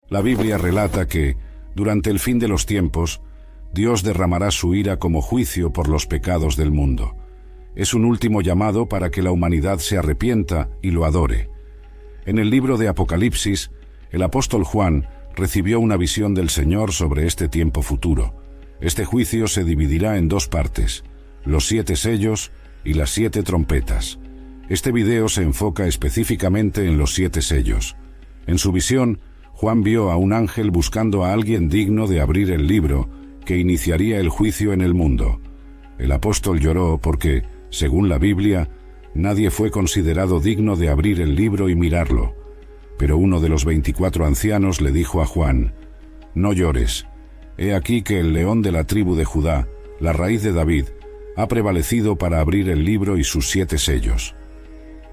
La Biblia relata que, durante el fin de los tiempos, Dios derramará su ira como juicio por los pecados del mundo. Es un último llamado para que la humanidad se arrepienta y lo adore. En el libro de Apocalipsis, el apóstol Juan recibió una visión del Señor sobre este tiempo futuro. Este juicio se dividirá en dos partes: los 7 sellos y las 7 trompetas. Este video se enfoca específicamente en los 7 sellos. En su visión, Juan vio a un ángel buscando a alguien digno de abrir el libro que iniciaría el juicio en el mundo. El apóstol lloró porque, según la Biblia, nadie fue considerado digno de abrir el libro y mirarlo. Pero uno de los 24 ancianos le dijo a Juan: «No llores. He aquí que el león de la tribu de Judá, la raíz de David, ha prevalecido para abrir el libro y sus 7 sellos».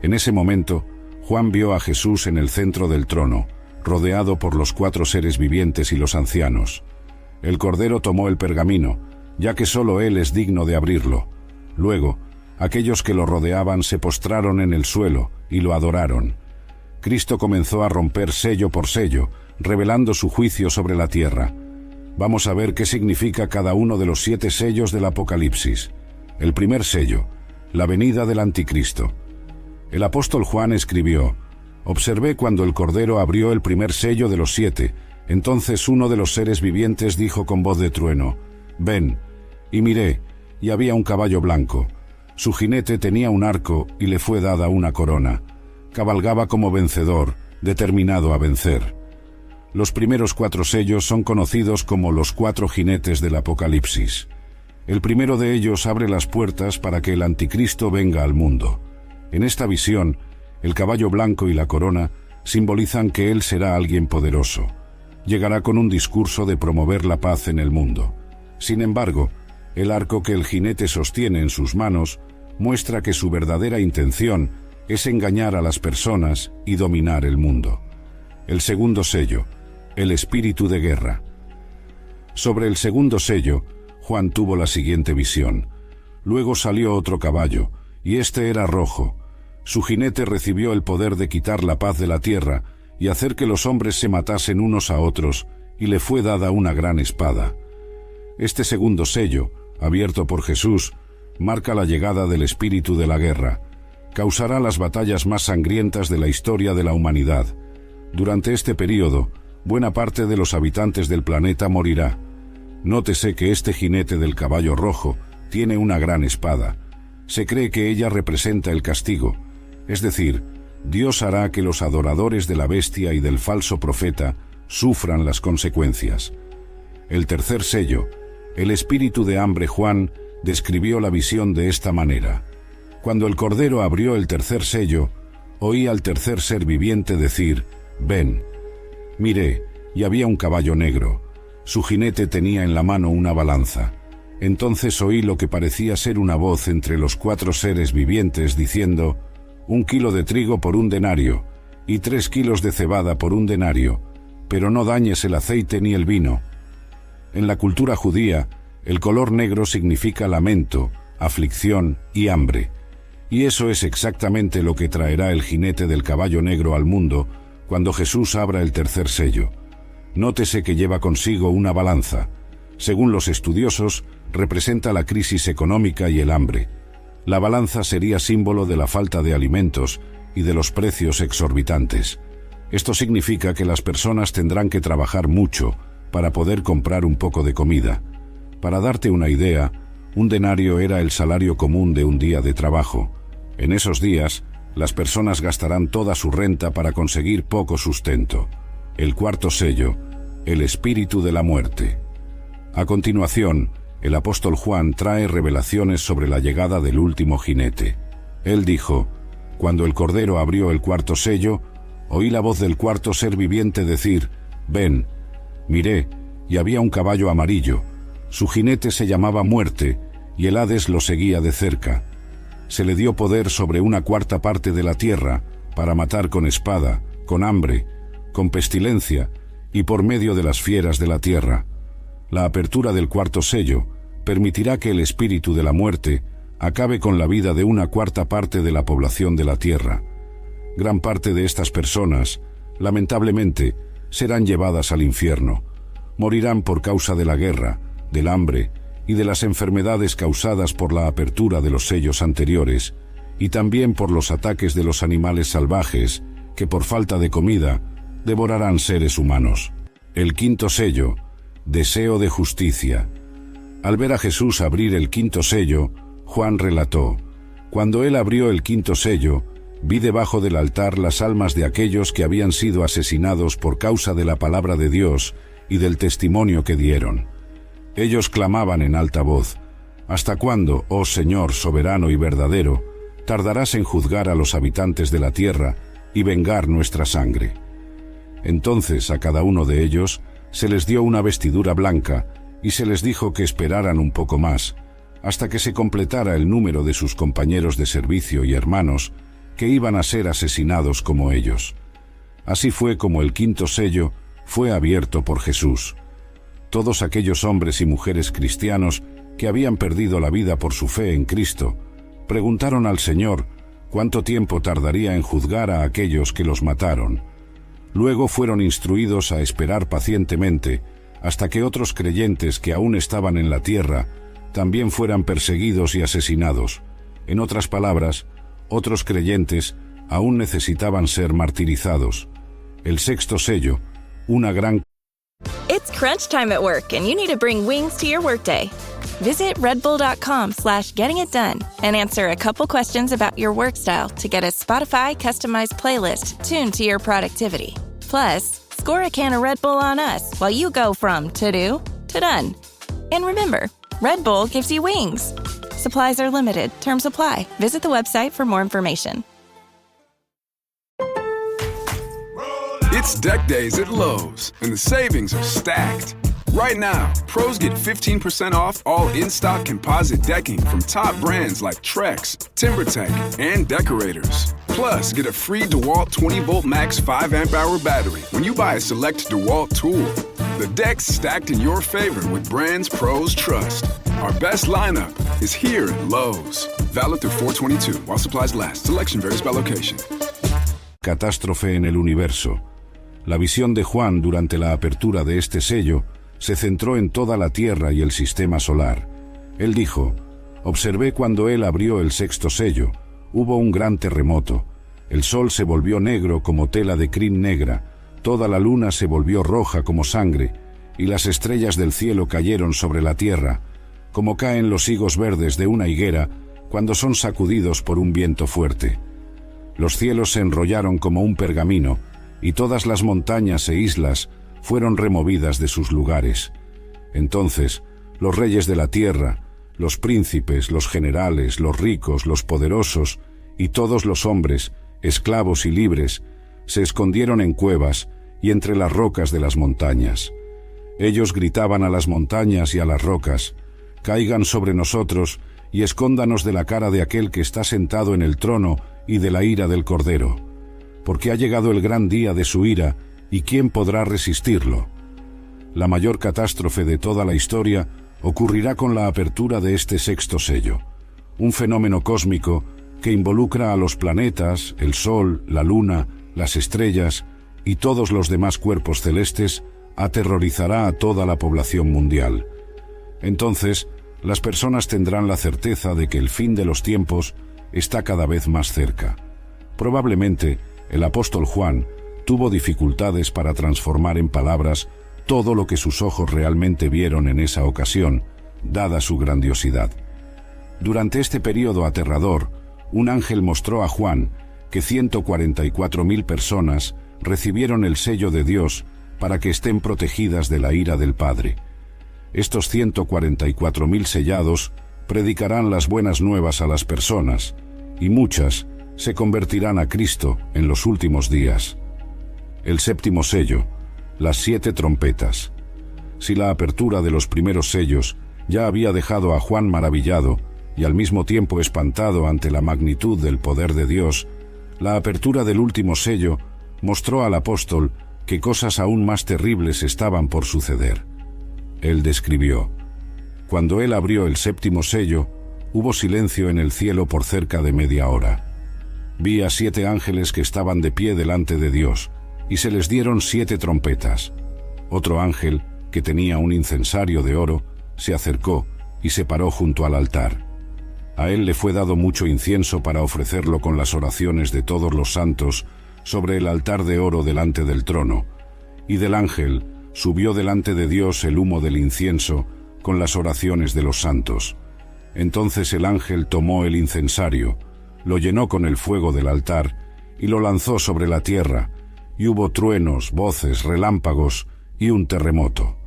En ese momento, Juan vio a Jesús en el centro del trono, rodeado por los 4 seres vivientes y los ancianos. El Cordero tomó el pergamino, ya que solo él es digno de abrirlo. Luego, aquellos que lo rodeaban se postraron en el suelo y lo adoraron. Cristo comenzó a romper sello por sello, revelando su juicio sobre la tierra. Vamos a ver qué significa cada uno de los 7 sellos del Apocalipsis. El primer sello, la venida del Anticristo. El apóstol Juan escribió: «Observé cuando el Cordero abrió el primer sello de los 7. Entonces uno de los seres vivientes dijo con voz de trueno: Ven. Y miré, y había un caballo blanco. Su jinete tenía un arco y le fue dada una corona. Cabalgaba como vencedor, determinado a vencer». Los primeros 4 sellos son conocidos como los 4 jinetes del Apocalipsis. El primero de ellos abre las puertas para que el Anticristo venga al mundo. En esta visión, el caballo blanco y la corona simbolizan que él será alguien poderoso. Llegará con un discurso de promover la paz en el mundo. Sin embargo, el arco que el jinete sostiene en sus manos muestra que su verdadera intención es engañar a las personas y dominar el mundo. El segundo sello, el espíritu de guerra. Sobre el segundo sello, Juan tuvo la siguiente visión. Luego salió otro caballo, y este era rojo. Su jinete recibió el poder de quitar la paz de la tierra y hacer que los hombres se matasen unos a otros, y le fue dada una gran espada. Este segundo sello, abierto por Jesús, marca la llegada del espíritu de la guerra. Causará las batallas más sangrientas de la historia de la humanidad. Durante este período, buena parte de los habitantes del planeta morirá. Nótese que este jinete del caballo rojo tiene una gran espada. Se cree que ella representa el castigo. Es decir, Dios hará que los adoradores de la bestia y del falso profeta sufran las consecuencias. El tercer sello, el espíritu de hambre. Juan describió la visión de esta manera: Cuando el Cordero abrió el tercer sello, oí al tercer ser viviente decir: Ven. Miré, y había un caballo negro. Su jinete tenía en la mano una balanza. Entonces oí lo que parecía ser una voz entre los 4 seres vivientes diciendo: 1 kilo de trigo por 1 denario, y 3 kilos de cebada por 1 denario, pero no dañes el aceite ni el vino. En la cultura judía, el color negro significa lamento, aflicción y hambre, y eso es exactamente lo que traerá el jinete del caballo negro al mundo cuando Jesús abra el tercer sello. Nótese que lleva consigo una balanza. Según los estudiosos, representa la crisis económica y el hambre. La balanza sería símbolo de la falta de alimentos y de los precios exorbitantes. Esto significa que las personas tendrán que trabajar mucho para poder comprar un poco de comida. Para darte una idea, 1 denario era el salario común de un día de trabajo. En esos días, las personas gastarán toda su renta para conseguir poco sustento. El cuarto sello, el espíritu de la muerte. A continuación, el apóstol Juan trae revelaciones sobre la llegada del último jinete. Él dijo: Cuando el Cordero abrió el cuarto sello, oí la voz del cuarto ser viviente decir: Ven. Miré, y había un caballo amarillo. Su jinete se llamaba Muerte, y el Hades lo seguía de cerca. Se le dio poder sobre 1/4 parte de la tierra, para matar con espada, con hambre, con pestilencia, y por medio de las fieras de la tierra. La apertura del cuarto sello permitirá que el espíritu de la muerte acabe con la vida de 1/4 parte de la población de la tierra. Gran parte de estas personas, lamentablemente, serán llevadas al infierno. Morirán por causa de la guerra, del hambre y de las enfermedades causadas por la apertura de los sellos anteriores, y también por los ataques de los animales salvajes, que por falta de comida, devorarán seres humanos. El quinto sello, deseo de justicia. Al ver a Jesús abrir el quinto sello, Juan relató: «Cuando él abrió el quinto sello, vi debajo del altar las almas de aquellos que habían sido asesinados por causa de la palabra de Dios y del testimonio que dieron. Ellos clamaban en alta voz: ¿Hasta cuándo, oh Señor soberano y verdadero, tardarás en juzgar a los habitantes de la tierra y vengar nuestra sangre?» Entonces a cada uno de ellos se les dio una vestidura blanca y se les dijo que esperaran un poco más, hasta que se completara el número de sus compañeros de servicio y hermanos que iban a ser asesinados como ellos. Así fue como el quinto sello fue abierto por Jesús. Todos aquellos hombres y mujeres cristianos que habían perdido la vida por su fe en Cristo preguntaron al Señor cuánto tiempo tardaría en juzgar a aquellos que los mataron. Luego fueron instruidos a esperar pacientemente hasta que otros creyentes que aún estaban en la tierra también fueran perseguidos y asesinados. En otras palabras, otros creyentes aún necesitaban ser martirizados. El sexto sello, una gran... It's crunch time at work and you need to bring wings to your workday. Visit redbull.com/gettingitdone and answer a couple questions about your work style to get a Spotify customized playlist tuned to your productivity. Plus, score a can of Red Bull on us while you go from to-do to done. And remember, Red Bull gives you wings. Supplies are limited. Terms apply. Visit the website for more information. It's Deck Days at Lowe's, and the savings are stacked. Right now, pros get 15% off all in-stock composite decking from top brands like Trex, TimberTech, and Decorators. Plus, get a free DeWalt 20-volt max 5-amp-hour battery when you buy a select DeWalt tool. The deck's stacked in your favor with brands pros trust. Our best lineup is here at Lowe's. Valid through 4/22 while supplies last. Selection varies by location. Catástrofe en el universo. La visión de Juan durante la apertura de este sello se centró en toda la Tierra y el sistema solar. Él dijo: «Observé cuando él abrió el sexto sello. Hubo un gran terremoto. El sol se volvió negro como tela de crin negra, toda la luna se volvió roja como sangre, y las estrellas del cielo cayeron sobre la tierra, como caen los higos verdes de una higuera cuando son sacudidos por un viento fuerte. Los cielos se enrollaron como un pergamino, y todas las montañas e islas fueron removidas de sus lugares. Entonces, los reyes de la tierra, los príncipes, los generales, los ricos, los poderosos, y todos los hombres, esclavos y libres, se escondieron en cuevas y entre las rocas de las montañas. Ellos gritaban a las montañas y a las rocas: «Caigan sobre nosotros y escóndanos de la cara de aquel que está sentado en el trono y de la ira del Cordero. Porque ha llegado el gran día de su ira, ¿y quién podrá resistirlo?». La mayor catástrofe de toda la historia ocurrirá con la apertura de este sexto sello, un fenómeno cósmico que involucra a los planetas, el Sol, la Luna, las estrellas y todos los demás cuerpos celestes, aterrorizará a toda la población mundial. Entonces, las personas tendrán la certeza de que el fin de los tiempos está cada vez más cerca. Probablemente, el apóstol Juan tuvo dificultades para transformar en palabras todo lo que sus ojos realmente vieron en esa ocasión, dada su grandiosidad. Durante este período aterrador, un ángel mostró a Juan que 144.000 personas recibieron el sello de Dios para que estén protegidas de la ira del Padre. Estos 144.000 sellados predicarán las buenas nuevas a las personas, y muchas se convertirán a Cristo en los últimos días. El séptimo sello, las 7 trompetas. Si la apertura de los primeros sellos ya había dejado a Juan maravillado y al mismo tiempo espantado ante la magnitud del poder de Dios, la apertura del último sello mostró al apóstol que cosas aún más terribles estaban por suceder. Él describió: «Cuando él abrió el séptimo sello, hubo silencio en el cielo por cerca de media hora. Vi a 7 ángeles que estaban de pie delante de Dios, y se les dieron 7 trompetas. Otro ángel, que tenía un incensario de oro, se acercó y se paró junto al altar. A él le fue dado mucho incienso para ofrecerlo con las oraciones de todos los santos sobre el altar de oro delante del trono, y del ángel subió delante de Dios el humo del incienso con las oraciones de los santos. Entonces el ángel tomó el incensario, lo llenó con el fuego del altar y lo lanzó sobre la tierra, y hubo truenos, voces, relámpagos y un terremoto.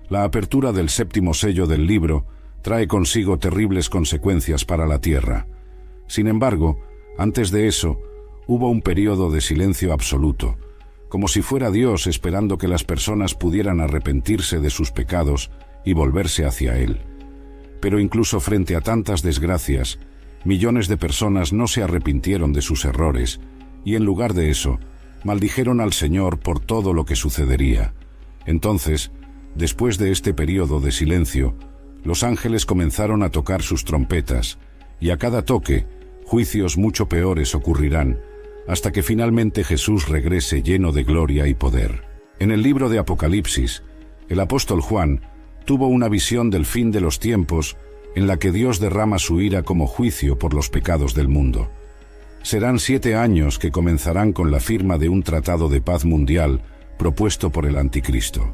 La apertura del 7º sello del libro trae consigo terribles consecuencias para la tierra. Sin embargo, antes de eso, hubo un periodo de silencio absoluto, como si fuera Dios esperando que las personas pudieran arrepentirse de sus pecados y volverse hacia Él. Pero incluso frente a tantas desgracias, millones de personas no se arrepintieron de sus errores, y en lugar de eso, maldijeron al Señor por todo lo que sucedería. Entonces, después de este periodo de silencio, los ángeles comenzaron a tocar sus trompetas, y a cada toque, juicios mucho peores ocurrirán, hasta que finalmente Jesús regrese lleno de gloria y poder. En el libro de Apocalipsis, el apóstol Juan tuvo una visión del fin de los tiempos en la que Dios derrama su ira como juicio por los pecados del mundo. Serán 7 años que comenzarán con la firma de un tratado de paz mundial propuesto por el Anticristo.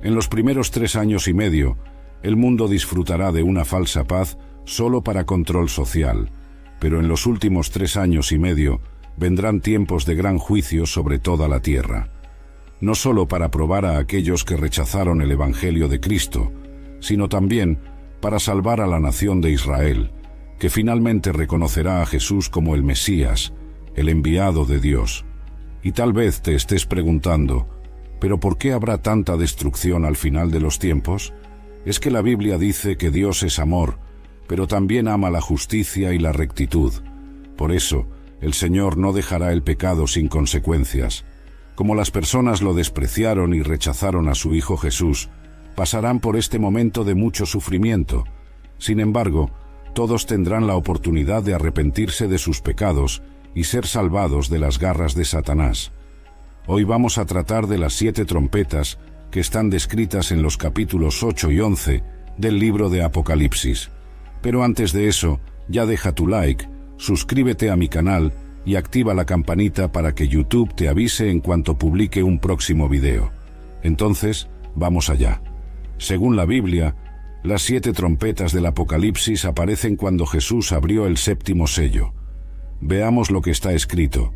En los primeros 3 años y medio, el mundo disfrutará de una falsa paz solo para control social, pero en los últimos 3 años y medio vendrán tiempos de gran juicio sobre toda la tierra, no solo para probar a aquellos que rechazaron el Evangelio de Cristo, sino también para salvar a la nación de Israel, que finalmente reconocerá a Jesús como el Mesías, el enviado de Dios. Y tal vez te estés preguntando, ¿pero por qué habrá tanta destrucción al final de los tiempos? Es que la Biblia dice que Dios es amor, pero también ama la justicia y la rectitud. Por eso, el Señor no dejará el pecado sin consecuencias. Como las personas lo despreciaron y rechazaron a su Hijo Jesús, pasarán por este momento de mucho sufrimiento. Sin embargo, todos tendrán la oportunidad de arrepentirse de sus pecados y ser salvados de las garras de Satanás. Hoy vamos a tratar de las 7 trompetas que están descritas en los capítulos 8 y 11 del libro de Apocalipsis. Pero antes de eso, ya deja tu like, suscríbete a mi canal y activa la campanita para que YouTube te avise en cuanto publique un próximo video. Entonces, vamos allá. Según la Biblia, las 7 trompetas del Apocalipsis aparecen cuando Jesús abrió el 7º sello. Veamos lo que está escrito.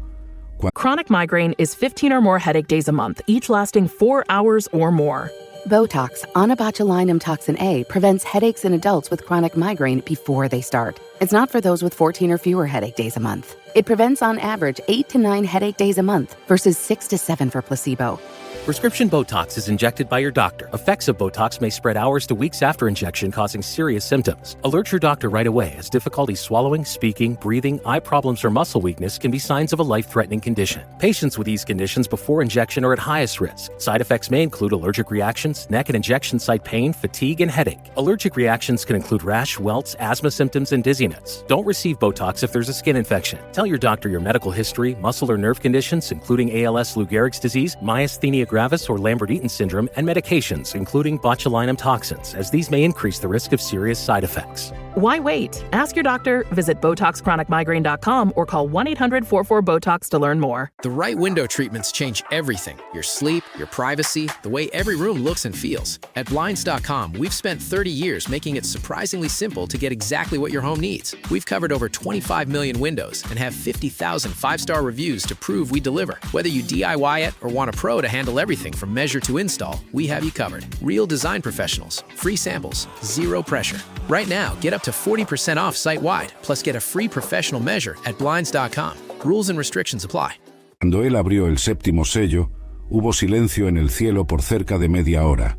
Chronic migraine is 15 or more headache days a month, each lasting 4 hours or more. Botox, onabotulinum toxin A, prevents headaches in adults with chronic migraine before they start. It's not for those with 14 or fewer headache days a month. It prevents on average 8 to 9 headache days a month versus 6 to 7 for placebo. Prescription Botox is injected by your doctor. Effects of Botox may spread hours to weeks after injection, causing serious symptoms. Alert your doctor right away, as difficulty swallowing, speaking, breathing, eye problems, or muscle weakness can be signs of a life-threatening condition. Patients with these conditions before injection are at highest risk. Side effects may include allergic reactions, neck and injection site pain, fatigue, and headache. Allergic reactions can include rash, welts, asthma symptoms, and dizziness. Don't receive Botox if there's a skin infection. Tell your doctor your medical history, muscle or nerve conditions, including ALS, Lou Gehrig's disease, myasthenia gravis, or Lambert-Eaton syndrome, and medications, including botulinum toxins, as these may increase the risk of serious side effects. Why wait? Ask your doctor, visit BotoxChronicMigraine.com, or call 1-800-44-BOTOX to learn more. The right window treatments change everything. Your sleep, your privacy, the way every room looks and feels. At Blinds.com, we've spent 30 years making it surprisingly simple to get exactly what your home needs. We've covered over 25 million windows and have 50,000 5-star reviews to prove we deliver. Whether you DIY it or want a pro to handle everything from measure to install, we have you covered. Real design professionals, free samples, zero pressure. Right now, get up to 40% off site-wide, plus get a free professional measure at Blinds.com. Rules and restrictions apply. Cuando él abrió el 7º sello, hubo silencio en el cielo por cerca de media hora.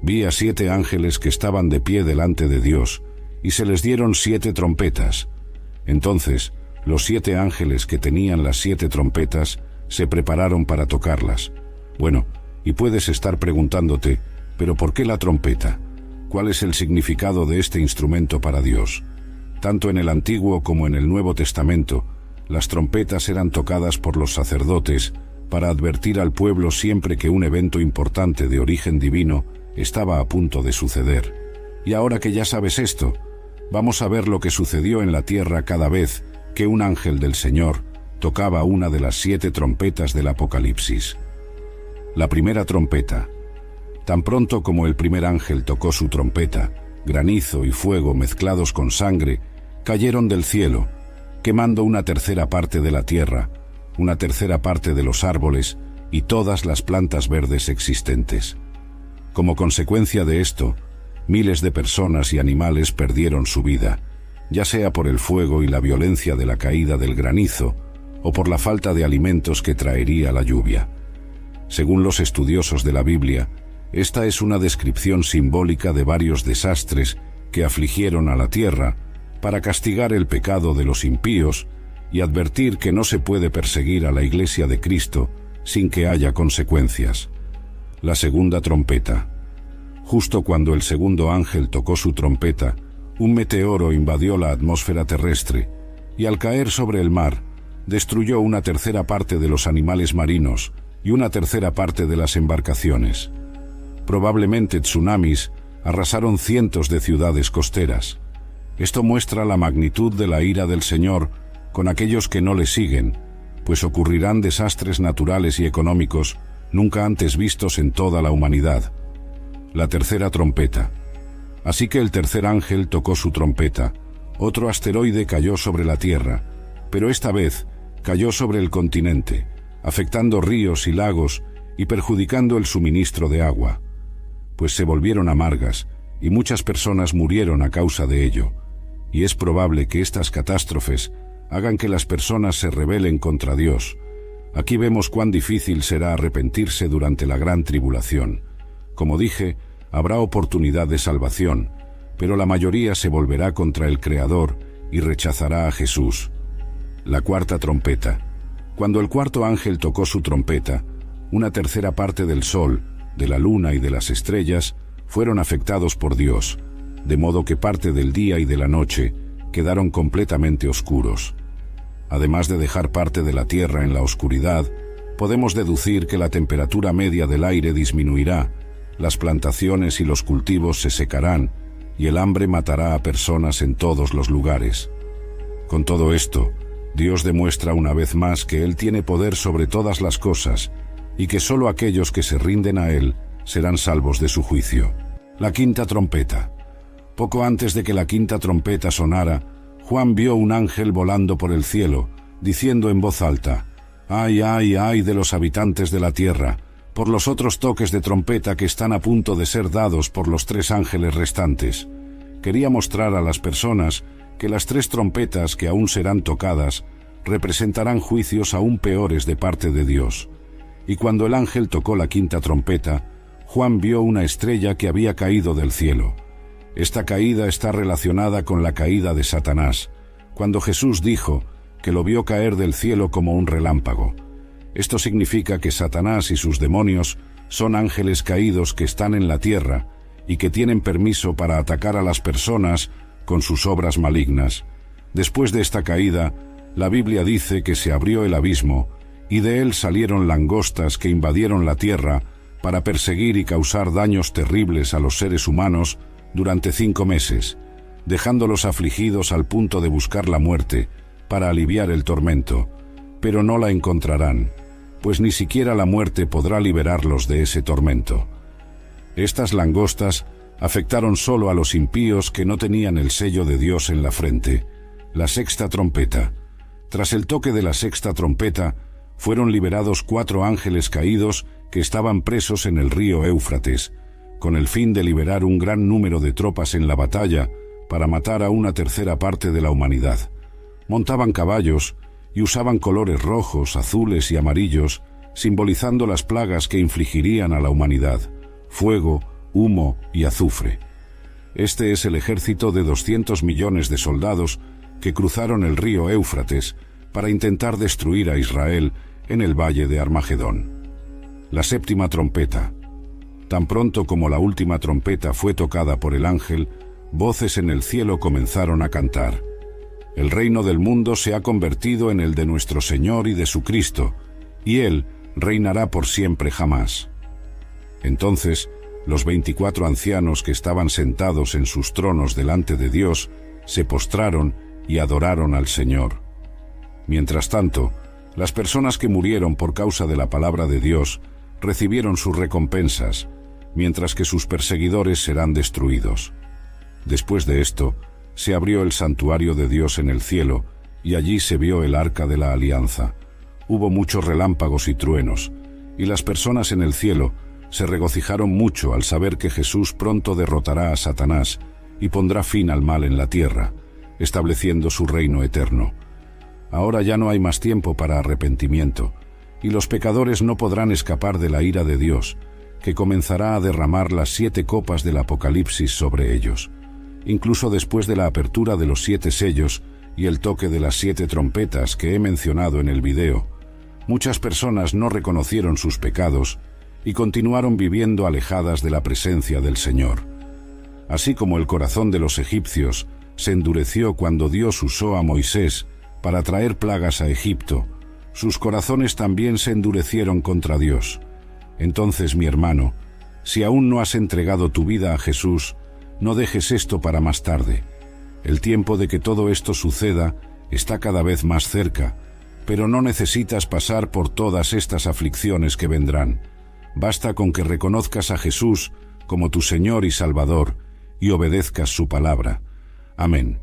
Vi a 7 ángeles que estaban de pie delante de Dios, y se les dieron 7 trompetas. Entonces, los 7 ángeles que tenían las 7 trompetas se prepararon para tocarlas. Bueno, y puedes estar preguntándote, ¿pero por qué la trompeta? ¿Cuál es el significado de este instrumento para Dios? Tanto en el Antiguo como en el Nuevo Testamento, las trompetas eran tocadas por los sacerdotes para advertir al pueblo siempre que un evento importante de origen divino estaba a punto de suceder. Y ahora que ya sabes esto, vamos a ver lo que sucedió en la tierra cada vez que un ángel del Señor tocaba una de las 7 trompetas del Apocalipsis. La primera trompeta. Tan pronto como el primer ángel tocó su trompeta, granizo y fuego mezclados con sangre cayeron del cielo, quemando una tercera parte de la tierra, una tercera parte de los árboles y todas las plantas verdes existentes. Como consecuencia de esto, miles de personas y animales perdieron su vida, ya sea por el fuego y la violencia de la caída del granizo o por la falta de alimentos que traería la lluvia. Según los estudiosos de la Biblia, esta es una descripción simbólica de varios desastres que afligieron a la tierra para castigar el pecado de los impíos y advertir que no se puede perseguir a la Iglesia de Cristo sin que haya consecuencias. La segunda trompeta. Justo cuando el segundo ángel tocó su trompeta, un meteoro invadió la atmósfera terrestre y al caer sobre el mar, destruyó una tercera parte de los animales marinos y una tercera parte de las embarcaciones. Probablemente tsunamis arrasaron cientos de ciudades costeras. Esto muestra la magnitud de la ira del Señor con aquellos que no le siguen, pues ocurrirán desastres naturales y económicos nunca antes vistos en toda la humanidad. La tercera trompeta. Así que el tercer ángel tocó su trompeta. Otro asteroide cayó sobre la Tierra, pero esta vez cayó sobre el continente, afectando ríos y lagos y perjudicando el suministro de agua, pues se volvieron amargas y muchas personas murieron a causa de ello, y es probable que estas catástrofes hagan que las personas se rebelen contra Dios. Aquí vemos cuán difícil será arrepentirse durante la gran tribulación. Como dije, habrá oportunidad de salvación, pero la mayoría se volverá contra el Creador y rechazará a Jesús. La cuarta trompeta. Cuando el cuarto ángel tocó su trompeta, una tercera parte del sol, de la luna y de las estrellas fueron afectados por Dios, de modo que parte del día y de la noche quedaron completamente oscuros. Además de dejar parte de la tierra en la oscuridad, podemos deducir que la temperatura media del aire disminuirá, las plantaciones y los cultivos se secarán y el hambre matará a personas en todos los lugares. Con todo esto, Dios demuestra una vez más que Él tiene poder sobre todas las cosas y que solo aquellos que se rinden a Él serán salvos de su juicio. La quinta trompeta. Poco antes de que la quinta trompeta sonara, Juan vio un ángel volando por el cielo, diciendo en voz alta: «Ay, ay, ay de los habitantes de la tierra, por los otros toques de trompeta que están a punto de ser dados por los 3 ángeles restantes». Quería mostrar a las personas que las 3 trompetas que aún serán tocadas representarán juicios aún peores de parte de Dios. Y cuando el ángel tocó la quinta trompeta, Juan vio una estrella que había caído del cielo. Esta caída está relacionada con la caída de Satanás, cuando Jesús dijo que lo vio caer del cielo como un relámpago. Esto significa que Satanás y sus demonios son ángeles caídos que están en la tierra y que tienen permiso para atacar a las personas con sus obras malignas. Después de esta caída, la Biblia dice que se abrió el abismo y de él salieron langostas que invadieron la tierra para perseguir y causar daños terribles a los seres humanos durante 5 meses, dejándolos afligidos al punto de buscar la muerte para aliviar el tormento, pero no la encontrarán, pues ni siquiera la muerte podrá liberarlos de ese tormento. Estas langostas afectaron solo a los impíos que no tenían el sello de Dios en la frente. La sexta trompeta. Tras el toque de la sexta trompeta, fueron liberados 4 ángeles caídos que estaban presos en el río Éufrates, con el fin de liberar un gran número de tropas en la batalla para matar a una tercera parte de la humanidad. Montaban caballos y usaban colores rojos, azules y amarillos, simbolizando las plagas que infligirían a la humanidad: fuego, humo y azufre. Este es el ejército de 200 millones de soldados que cruzaron el río Éufrates para intentar destruir a Israel en el valle de Armagedón. La séptima trompeta. Tan pronto como la última trompeta fue tocada por el ángel, voces en el cielo comenzaron a cantar: «El reino del mundo se ha convertido en el de nuestro Señor y de su Cristo, y Él reinará por siempre jamás. Entonces, los 24 ancianos que estaban sentados en sus tronos delante de Dios se postraron y adoraron al Señor. Mientras tanto, las personas que murieron por causa de la palabra de Dios recibieron sus recompensas, mientras que sus perseguidores serán destruidos. Después de esto, se abrió el santuario de Dios en el cielo, y allí se vio el arca de la alianza. Hubo muchos relámpagos y truenos, y las personas en el cielo se regocijaron mucho al saber que Jesús pronto derrotará a Satanás y pondrá fin al mal en la tierra, estableciendo su reino eterno. Ahora ya no hay más tiempo para arrepentimiento, y los pecadores no podrán escapar de la ira de Dios, que comenzará a derramar las 7 copas del Apocalipsis sobre ellos. Incluso después de la apertura de los 7 sellos y el toque de las 7 trompetas que he mencionado en el video, muchas personas no reconocieron sus pecados y continuaron viviendo alejadas de la presencia del Señor. Así como el corazón de los egipcios se endureció cuando Dios usó a Moisés para traer plagas a Egipto, sus corazones también se endurecieron contra Dios. Entonces, mi hermano, si aún no has entregado tu vida a Jesús, no dejes esto para más tarde. El tiempo de que todo esto suceda está cada vez más cerca, pero no necesitas pasar por todas estas aflicciones que vendrán. Basta con que reconozcas a Jesús como tu Señor y Salvador y obedezcas su palabra. Amén.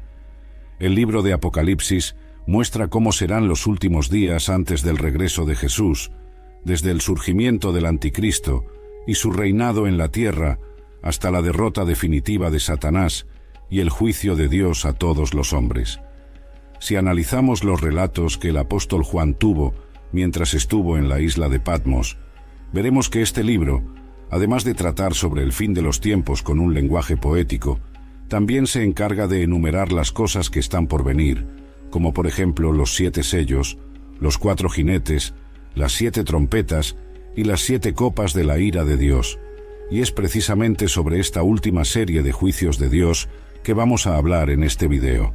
El libro de Apocalipsis muestra cómo serán los últimos días antes del regreso de Jesús, desde el surgimiento del Anticristo y su reinado en la tierra hasta la derrota definitiva de Satanás y el juicio de Dios a todos los hombres. Si analizamos los relatos que el apóstol Juan tuvo mientras estuvo en la isla de Patmos, veremos que este libro, además de tratar sobre el fin de los tiempos con un lenguaje poético, también se encarga de enumerar las cosas que están por venir, como por ejemplo los 7 sellos, los 4 jinetes, las 7 trompetas y las 7 copas de la ira de Dios. Y es precisamente sobre esta última serie de juicios de Dios que vamos a hablar en este video.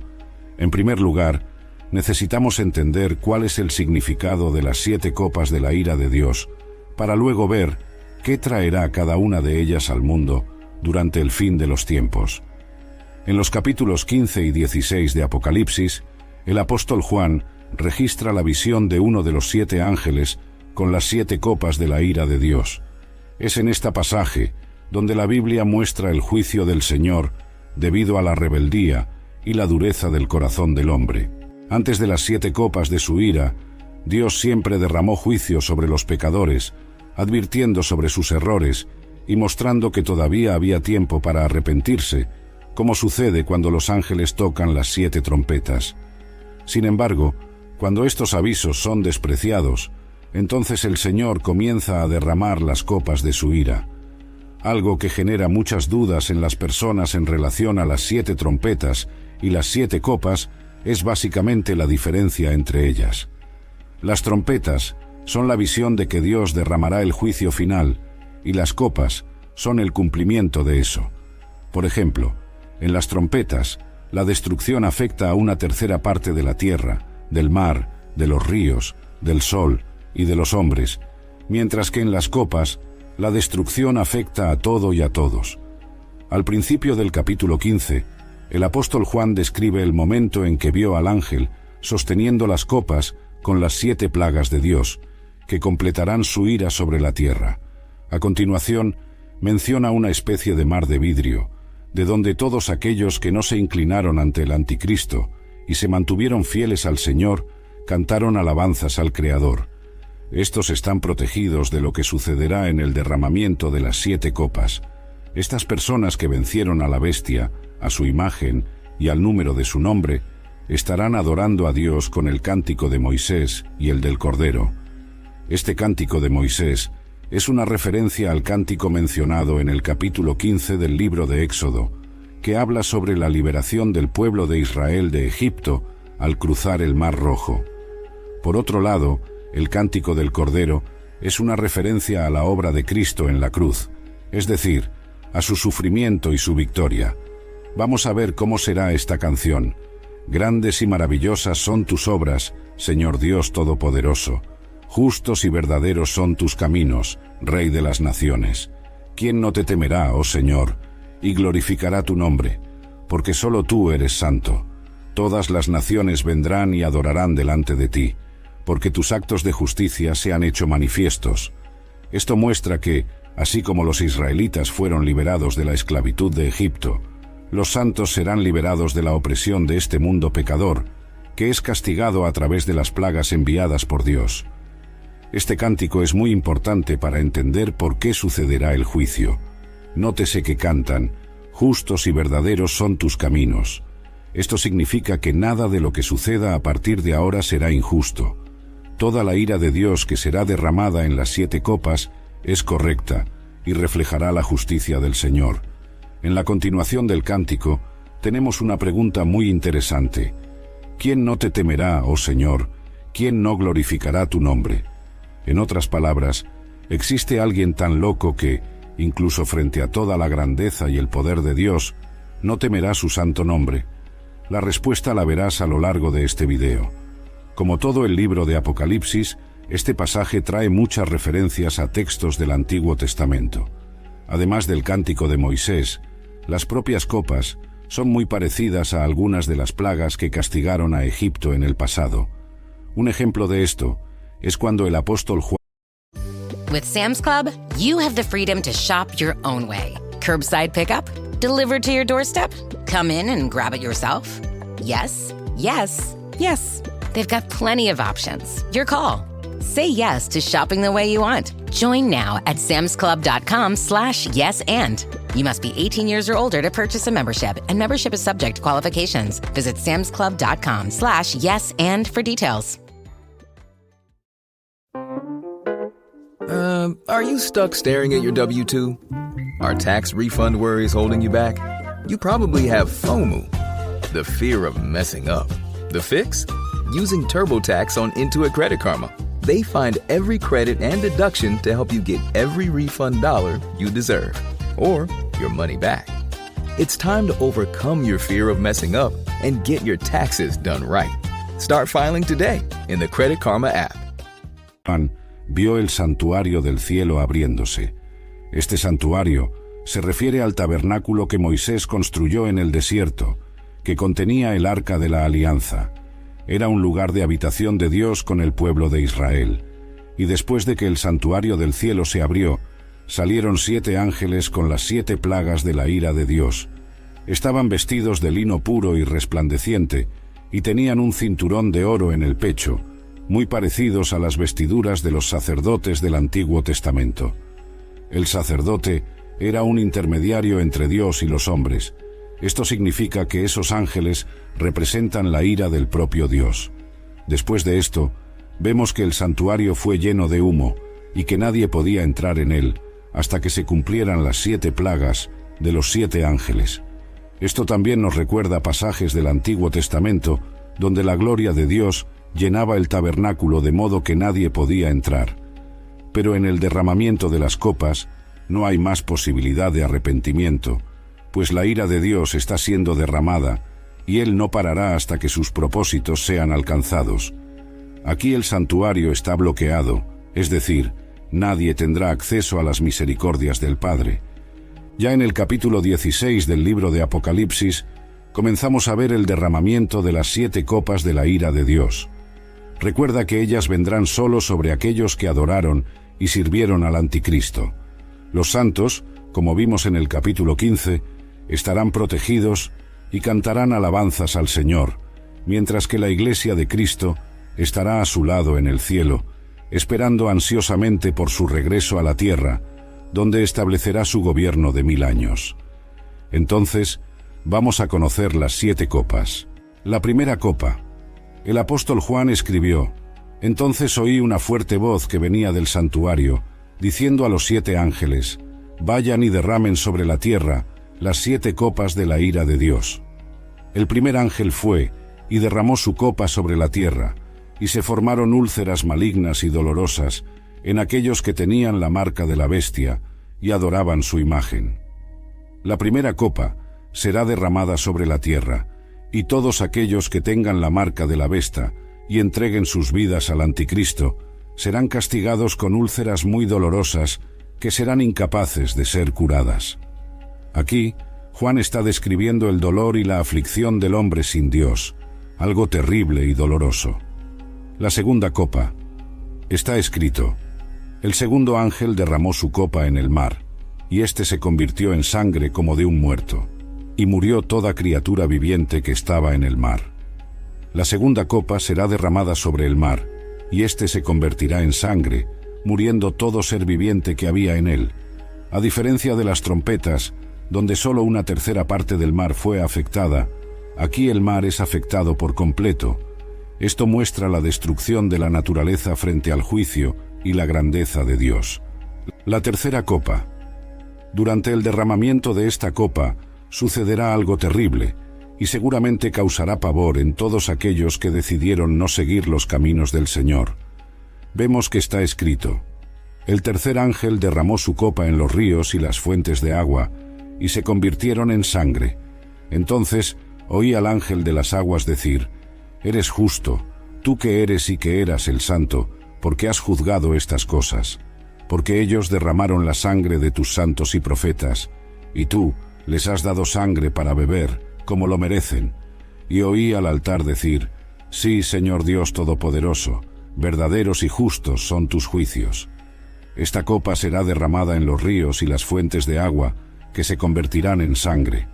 En primer lugar, necesitamos entender cuál es el significado de las 7 copas de la ira de Dios, para luego ver qué traerá cada una de ellas al mundo durante el fin de los tiempos. En los capítulos 15 y 16 de Apocalipsis, el apóstol Juan registra la visión de uno de los 7 ángeles con las 7 copas de la ira de Dios. Es en este pasaje donde la Biblia muestra el juicio del Señor debido a la rebeldía y la dureza del corazón del hombre. Antes de las 7 copas de su ira, Dios siempre derramó juicio sobre los pecadores, advirtiendo sobre sus errores y mostrando que todavía había tiempo para arrepentirse, como sucede cuando los ángeles tocan las 7 trompetas. Sin embargo, cuando estos avisos son despreciados, entonces el Señor comienza a derramar las copas de su ira. Algo que genera muchas dudas en las personas en relación a las 7 trompetas y las 7 copas es básicamente la diferencia entre ellas. Las trompetas son la visión de que Dios derramará el juicio final, y las copas son el cumplimiento de eso. Por ejemplo, en las trompetas, la destrucción afecta a una tercera parte de la tierra, del mar, de los ríos, del sol y de los hombres, mientras que en las copas, la destrucción afecta a todo y a todos. Al principio del capítulo 15, el apóstol Juan describe el momento en que vio al ángel sosteniendo las copas con las 7 plagas de Dios, que completarán su ira sobre la tierra. A continuación, menciona una especie de mar de vidrio, de donde todos aquellos que no se inclinaron ante el Anticristo y se mantuvieron fieles al Señor, cantaron alabanzas al Creador. Estos están protegidos de lo que sucederá en el derramamiento de las 7 copas. Estas personas que vencieron a la bestia, a su imagen y al número de su nombre, estarán adorando a Dios con el cántico de Moisés y el del Cordero. Este cántico de Moisés es una referencia al cántico mencionado en el capítulo 15 del libro de Éxodo, que habla sobre la liberación del pueblo de Israel de Egipto al cruzar el Mar Rojo. Por otro lado, el cántico del Cordero es una referencia a la obra de Cristo en la cruz, es decir, a su sufrimiento y su victoria. Vamos a ver cómo será esta canción. Grandes y maravillosas son tus obras, Señor Dios Todopoderoso. Justos y verdaderos son tus caminos, Rey de las naciones. ¿Quién no te temerá, oh Señor, y glorificará tu nombre? Porque solo tú eres santo. Todas las naciones vendrán y adorarán delante de ti, porque tus actos de justicia se han hecho manifiestos. Esto muestra que, así como los israelitas fueron liberados de la esclavitud de Egipto, los santos serán liberados de la opresión de este mundo pecador, que es castigado a través de las plagas enviadas por Dios. Este cántico es muy importante para entender por qué sucederá el juicio. Nótese que cantan, justos y verdaderos son tus caminos. Esto significa que nada de lo que suceda a partir de ahora será injusto. Toda la ira de Dios que será derramada en las 7 copas es correcta y reflejará la justicia del Señor. En la continuación del cántico, tenemos una pregunta muy interesante. ¿Quién no te temerá, oh Señor? ¿Quién no glorificará tu nombre? En otras palabras, ¿existe alguien tan loco que, incluso frente a toda la grandeza y el poder de Dios, no temerá su santo nombre? La respuesta la verás a lo largo de este video. Como todo el libro de Apocalipsis, este pasaje trae muchas referencias a textos del Antiguo Testamento. Además del cántico de Moisés, las propias copas son muy parecidas a algunas de las plagas que castigaron a Egipto en el pasado. Un ejemplo de esto es cuando el apóstol Juan... With Sam's Club, you have the freedom to shop your own way. Curbside pickup? Delivered to your doorstep? Come in and grab it yourself? Yes, yes, yes. They've got plenty of options. Your call. Say yes to shopping the way you want. Join now at samsclub.com/yes and. You must be 18 years or older to purchase a membership, and membership is subject to qualifications. Visit samsclub.com/yes and for details. Are you stuck staring at your W-2? Are tax refund worries holding you back? You probably have FOMO, the fear of messing up. The fix? Using TurboTax on Intuit Credit Karma. They find every credit and deduction to help you get every refund dollar you deserve, or your money back. It's time to overcome your fear of messing up and get your taxes done right. Start filing today in the Credit Karma app. Juan vio el santuario del cielo abriéndose. Este santuario se refiere al tabernáculo que Moisés construyó en el desierto, que contenía el Arca de la Alianza. Era un lugar de habitación de Dios con el pueblo de Israel. Y después de que el santuario del cielo se abrió, salieron 7 ángeles con las 7 plagas de la ira de Dios. Estaban vestidos de lino puro y resplandeciente, y tenían un cinturón de oro en el pecho, muy parecidos a las vestiduras de los sacerdotes del Antiguo Testamento. El sacerdote era un intermediario entre Dios y los hombres. Esto significa que esos ángeles representan la ira del propio Dios. Después de esto, vemos que el santuario fue lleno de humo y que nadie podía entrar en él hasta que se cumplieran las 7 plagas de los 7 ángeles. Esto también nos recuerda pasajes del Antiguo Testamento donde la gloria de Dios llenaba el tabernáculo de modo que nadie podía entrar. Pero en el derramamiento de las copas no hay más posibilidad de arrepentimiento, pues la ira de Dios está siendo derramada y Él no parará hasta que sus propósitos sean alcanzados. Aquí el santuario está bloqueado, es decir, nadie tendrá acceso a las misericordias del Padre. Ya en el capítulo 16 del libro de Apocalipsis, comenzamos a ver el derramamiento de las 7 copas de la ira de Dios. Recuerda que ellas vendrán solo sobre aquellos que adoraron y sirvieron al Anticristo. Los santos, como vimos en el capítulo 15, estarán protegidos y cantarán alabanzas al Señor, mientras que la Iglesia de Cristo estará a su lado en el cielo, esperando ansiosamente por su regreso a la tierra, donde establecerá su gobierno de 1000 años. Entonces, vamos a conocer las 7 copas. La primera copa. El apóstol Juan escribió: «Entonces oí una fuerte voz que venía del santuario, diciendo a los 7 ángeles: vayan y derramen sobre la tierra las 7 copas de la ira de Dios». El primer ángel fue y derramó su copa sobre la tierra, y se formaron úlceras malignas y dolorosas en aquellos que tenían la marca de la bestia y adoraban su imagen. La primera copa será derramada sobre la tierra, y todos aquellos que tengan la marca de la bestia y entreguen sus vidas al Anticristo serán castigados con úlceras muy dolorosas que serán incapaces de ser curadas. Aquí, Juan está describiendo el dolor y la aflicción del hombre sin Dios, algo terrible y doloroso. La segunda copa. Está escrito: el segundo ángel derramó su copa en el mar, y éste se convirtió en sangre como de un muerto, y murió toda criatura viviente que estaba en el mar. La segunda copa será derramada sobre el mar, y éste se convertirá en sangre, muriendo todo ser viviente que había en él. A diferencia de las trompetas, donde solo una tercera parte del mar fue afectada, aquí el mar es afectado por completo. Esto muestra la destrucción de la naturaleza frente al juicio y la grandeza de Dios. La tercera copa. Durante el derramamiento de esta copa sucederá algo terrible, y seguramente causará pavor en todos aquellos que decidieron no seguir los caminos del Señor. Vemos que está escrito: el tercer ángel derramó su copa en los ríos y las fuentes de agua, y se convirtieron en sangre. Entonces oí al ángel de las aguas decir: eres justo, tú que eres y que eras el Santo, porque has juzgado estas cosas, porque ellos derramaron la sangre de tus santos y profetas, y tú les has dado sangre para beber, como lo merecen. Y oí al altar decir: sí, Señor Dios Todopoderoso, verdaderos y justos son tus juicios. Esta copa será derramada en los ríos y las fuentes de agua, que se convertirán en sangre.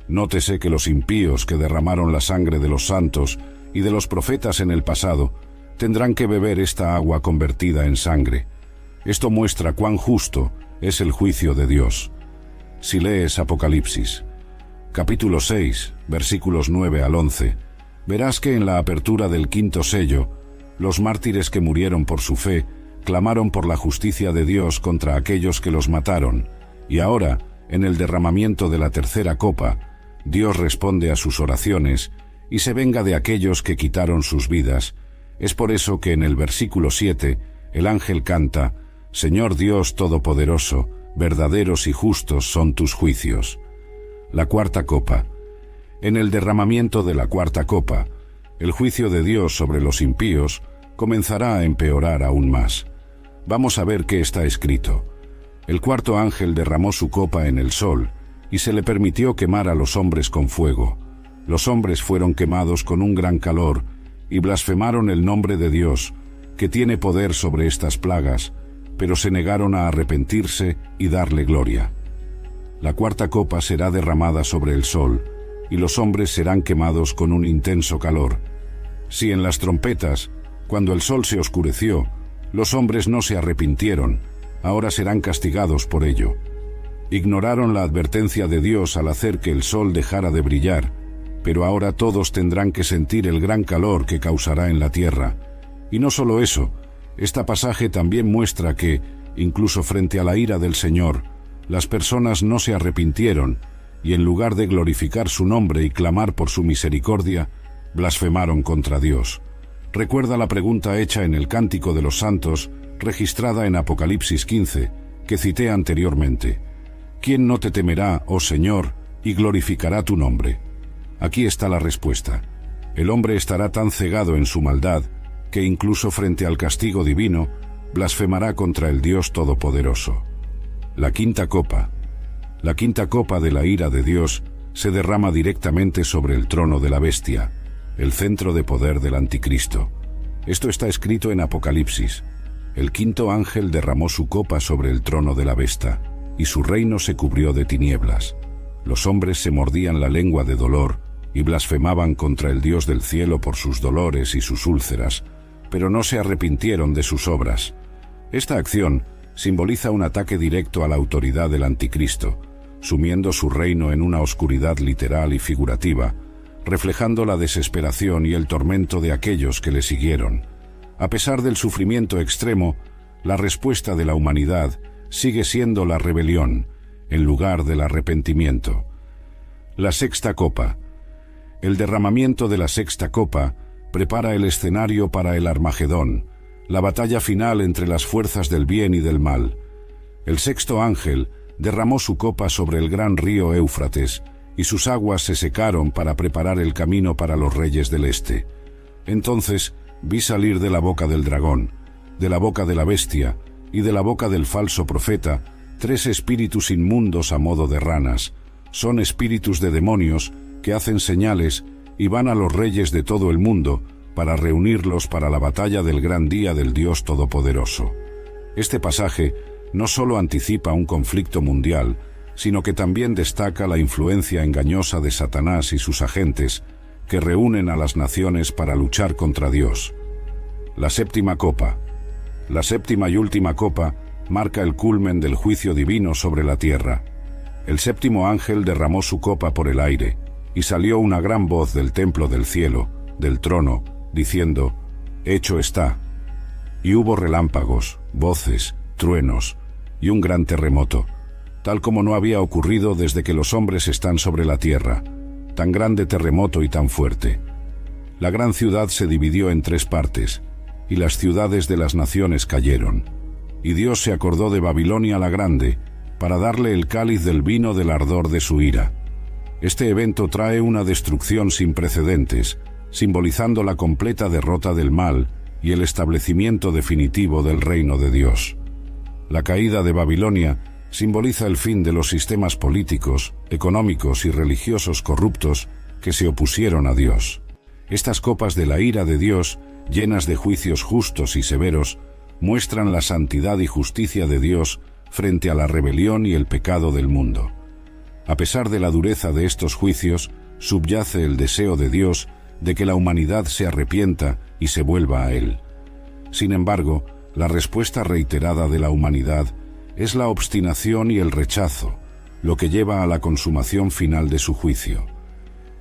Nótese que los impíos que derramaron la sangre de los santos y de los profetas en el pasado tendrán que beber esta agua convertida en sangre. Esto muestra cuán justo es el juicio de Dios. Si lees Apocalipsis, capítulo 6, versículos 9 al 11, verás que en la apertura del quinto sello, los mártires que murieron por su fe clamaron por la justicia de Dios contra aquellos que los mataron, y ahora, en el derramamiento de la tercera copa, Dios responde a sus oraciones y se venga de aquellos que quitaron sus vidas. Es por eso que en el versículo 7, el ángel canta: Señor Dios Todopoderoso, verdaderos y justos son tus juicios. La cuarta copa. En el derramamiento de la cuarta copa, el juicio de Dios sobre los impíos comenzará a empeorar aún más. Vamos a ver qué está escrito. El cuarto ángel derramó su copa en el sol, y se le permitió quemar a los hombres con fuego. Los hombres fueron quemados con un gran calor, y blasfemaron el nombre de Dios, que tiene poder sobre estas plagas, pero se negaron a arrepentirse y darle gloria. La cuarta copa será derramada sobre el sol, y los hombres serán quemados con un intenso calor. Si en las trompetas, cuando el sol se oscureció, los hombres no se arrepintieron, ahora serán castigados por ello. Ignoraron la advertencia de Dios al hacer que el sol dejara de brillar, pero ahora todos tendrán que sentir el gran calor que causará en la tierra. Y no solo eso, este pasaje también muestra que, incluso frente a la ira del Señor, las personas no se arrepintieron, y en lugar de glorificar su nombre y clamar por su misericordia, blasfemaron contra Dios. Recuerda la pregunta hecha en el Cántico de los Santos, registrada en Apocalipsis 15, que cité anteriormente: ¿quién no te temerá, oh Señor, y glorificará tu nombre? Aquí está la respuesta. El hombre estará tan cegado en su maldad que incluso frente al castigo divino, blasfemará contra el Dios Todopoderoso. La quinta copa. La quinta copa de la ira de Dios se derrama directamente sobre el trono de la bestia, el centro de poder del anticristo. Esto está escrito en Apocalipsis. El quinto ángel derramó su copa sobre el trono de la bestia, y su reino se cubrió de tinieblas. Los hombres se mordían la lengua de dolor y blasfemaban contra el Dios del cielo por sus dolores y sus úlceras, pero no se arrepintieron de sus obras. Esta acción simboliza un ataque directo a la autoridad del anticristo, sumiendo su reino en una oscuridad literal y figurativa, reflejando la desesperación y el tormento de aquellos que le siguieron. A pesar del sufrimiento extremo, la respuesta de la humanidad sigue siendo la rebelión, en lugar del arrepentimiento. La sexta copa. El derramamiento de la sexta copa prepara el escenario para el Armagedón, la batalla final entre las fuerzas del bien y del mal. El sexto ángel derramó su copa sobre el gran río Éufrates, y sus aguas se secaron para preparar el camino para los reyes del este. Entonces vi salir de la boca del dragón, de la boca de la bestia y de la boca del falso profeta, 3 espíritus inmundos a modo de ranas. Son espíritus de demonios que hacen señales y van a los reyes de todo el mundo para reunirlos para la batalla del gran día del Dios Todopoderoso. Este pasaje no solo anticipa un conflicto mundial, sino que también destaca la influencia engañosa de Satanás y sus agentes, que reúnen a las naciones para luchar contra Dios. La séptima copa. La séptima y última copa marca el culmen del juicio divino sobre la tierra. El séptimo ángel derramó su copa por el aire, y salió una gran voz del templo del cielo, del trono, diciendo: «Hecho está». Y hubo relámpagos, voces, truenos y un gran terremoto, tal como no había ocurrido desde que los hombres están sobre la tierra, tan grande terremoto y tan fuerte. La gran ciudad se dividió en 3 partes, y las ciudades de las naciones cayeron. Y Dios se acordó de Babilonia la Grande, para darle el cáliz del vino del ardor de su ira. Este evento trae una destrucción sin precedentes, simbolizando la completa derrota del mal y el establecimiento definitivo del reino de Dios. La caída de Babilonia simboliza el fin de los sistemas políticos, económicos y religiosos corruptos que se opusieron a Dios. Estas copas de la ira de Dios, llenas de juicios justos y severos, muestran la santidad y justicia de Dios frente a la rebelión y el pecado del mundo. A pesar de la dureza de estos juicios, subyace el deseo de Dios de que la humanidad se arrepienta y se vuelva a Él. Sin embargo, la respuesta reiterada de la humanidad es la obstinación y el rechazo, lo que lleva a la consumación final de su juicio.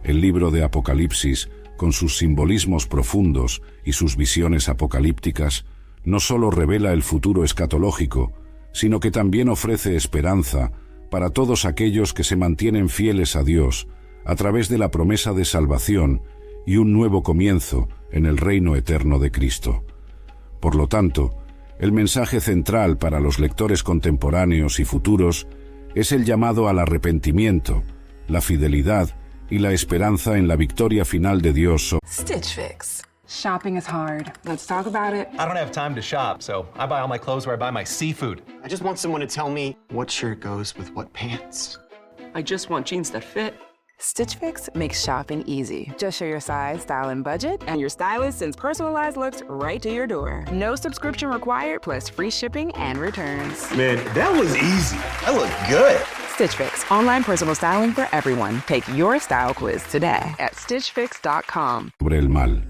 El libro de Apocalipsis, con sus simbolismos profundos y sus visiones apocalípticas, no solo revela el futuro escatológico, sino que también ofrece esperanza para todos aquellos que se mantienen fieles a Dios a través de la promesa de salvación y un nuevo comienzo en el reino eterno de Cristo. Por lo tanto, el mensaje central para los lectores contemporáneos y futuros es el llamado al arrepentimiento, la fidelidad y la esperanza en la victoria final de Dios. Stitch Fix. Shopping is hard. Let's talk about it. I don't have time to shop, so I buy all my clothes where I buy my seafood. I just want someone to tell me what shirt goes with what pants. I just want jeans that fit. Stitch Fix makes shopping easy. Just show your size, style, and budget, and your stylist sends personalized looks right to your door. No subscription required, plus free shipping and returns. Man, that was easy. I look good. Stitch Fix, online personal styling for everyone. Take your style quiz today at stitchfix.com. Sobre el mal.